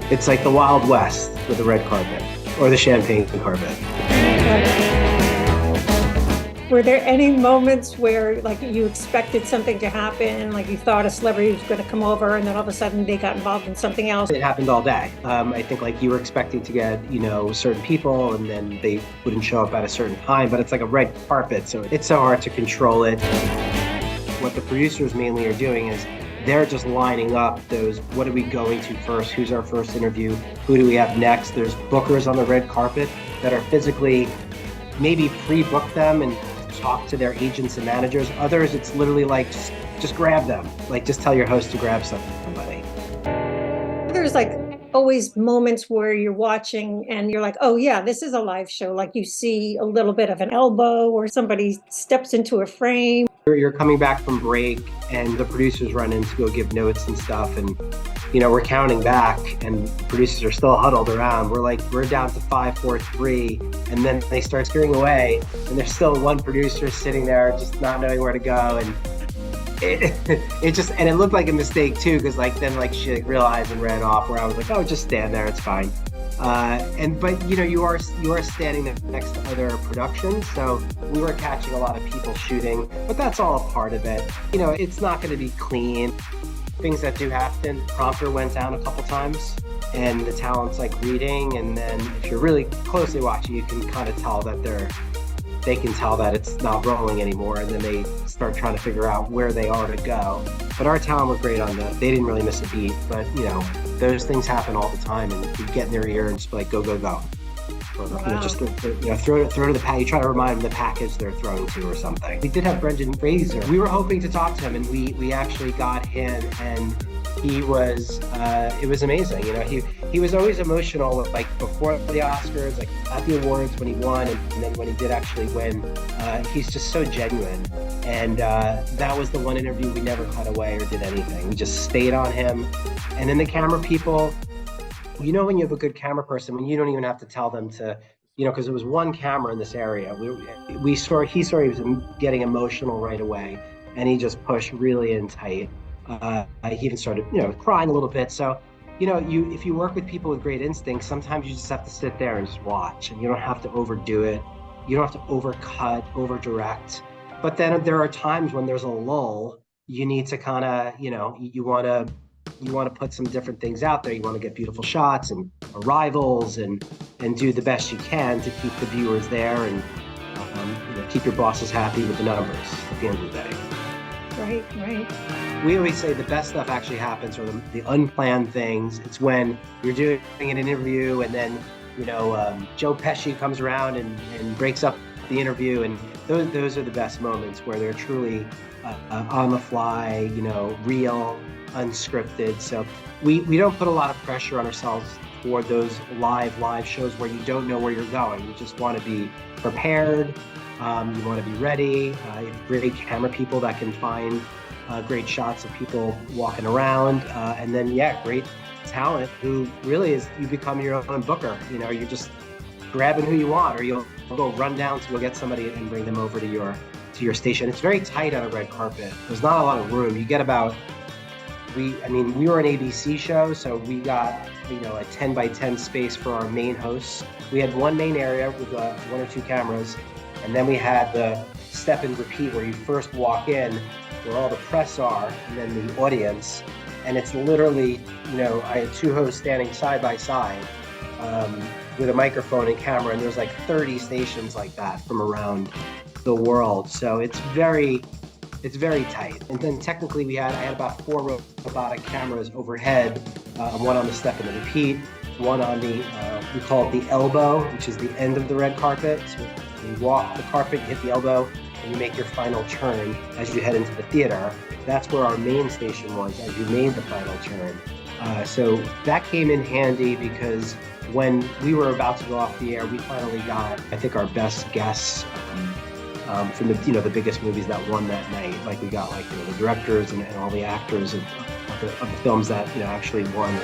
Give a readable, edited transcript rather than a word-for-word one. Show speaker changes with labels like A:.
A: It's like the Wild West with the red carpet or the champagne carpet.
B: Were there any moments where like you expected something to happen, like you thought a celebrity was going to come over and then all of a sudden they got involved in something else?
A: It happened all day. I think like you were expecting to get, certain people and then they wouldn't show up at a certain time, but it's like a red carpet, so it's so hard to control it. What the producers mainly are doing is they're just lining up those, what are we going to first? Who's our first interview? Who do we have next? There's bookers on the red carpet that are physically maybe pre-book them and talk to their agents and managers. Others, it's literally like, just grab them. Like, just tell your host to grab somebody.
B: There's like always moments where you're watching and you're like, oh yeah, this is a live show. Like you see a little bit of an elbow or somebody steps into a frame.
A: You're coming back from break and the producers run in to go give notes and stuff. And, we're counting back and producers are still huddled around. We're down to 5, 4, 3. And then they start steering away and there's still one producer sitting there just not knowing where to go. And it looked like a mistake too, because then she realized and ran off, where I was like, oh, just stand there, it's fine. But you are standing next to other productions, so we were catching a lot of people shooting, but that's all a part of it. It's not going to be clean. Things that do happen. Prompter went down a couple times, and the talent's like reading, and then if you're really closely watching, you can kind of tell that they can tell that it's not rolling anymore, and then they start trying to figure out where they are to go. But our talent was great on that. They didn't really miss a beat, but those things happen all the time, and you get in their ear and just be like, go, go, go. Or,
B: Wow.
A: just throw to the pack. You try to remind them the package they're throwing to or something. We did have Brendan Fraser. We were hoping to talk to him, and we actually got him, and he was it was amazing. He was always emotional, like before the Oscars, like at the awards when he won, and then when he did actually win. He's just so genuine, and that was the one interview we never cut away or did anything. We just stayed on him, and then the camera people. When you have a good camera person, when you don't even have to tell them to, because it was one camera in this area. He saw he was getting emotional right away, and he just pushed really in tight. He even started, crying a little bit. So, if you work with people with great instincts, sometimes you just have to sit there and just watch, and you don't have to overdo it. You don't have to overcut, overdirect. But then there are times when there's a lull. You need to kind of, you want to put some different things out there. You want to get beautiful shots and arrivals and do the best you can to keep the viewers there and keep your bosses happy with the numbers at the end of the day.
B: Right.
A: We always say the best stuff actually happens, or the unplanned things. It's when you're doing an interview and then, Joe Pesci comes around and breaks up the interview, and those are the best moments where they're truly on the fly, real, unscripted. So we don't put a lot of pressure on ourselves for those live shows where you don't know where you're going. You just want to be prepared. You want to be ready. You have great camera people that can find great shots of people walking around. And then, great talent who really is, you become your own booker. You're just grabbing who you want, or you'll go run down to go get somebody and bring them over to your station. It's very tight on a red carpet. There's not a lot of room. You get about, we were an ABC show, so we got, a 10 by 10 space for our main hosts. We had one main area with 1 or 2 cameras, and then we had the step and repeat where you first walk in, where all the press are, and then the audience. And it's literally, I had 2 hosts standing side by side with a microphone and camera, and there's like 30 stations like that from around the world. So it's very tight. And then technically I had about 4 robotic cameras overhead, one on the step and the repeat, one on the, we call it the elbow, which is the end of the red carpet. So you walk the carpet, you hit the elbow, and you make your final turn as you head into the theater. That's where our main station was as you made the final turn. So that came in handy because when we were about to go off the air, we finally got, I think, our best guests from the biggest movies that won that night. Like we got the directors and all the actors of the films that actually won.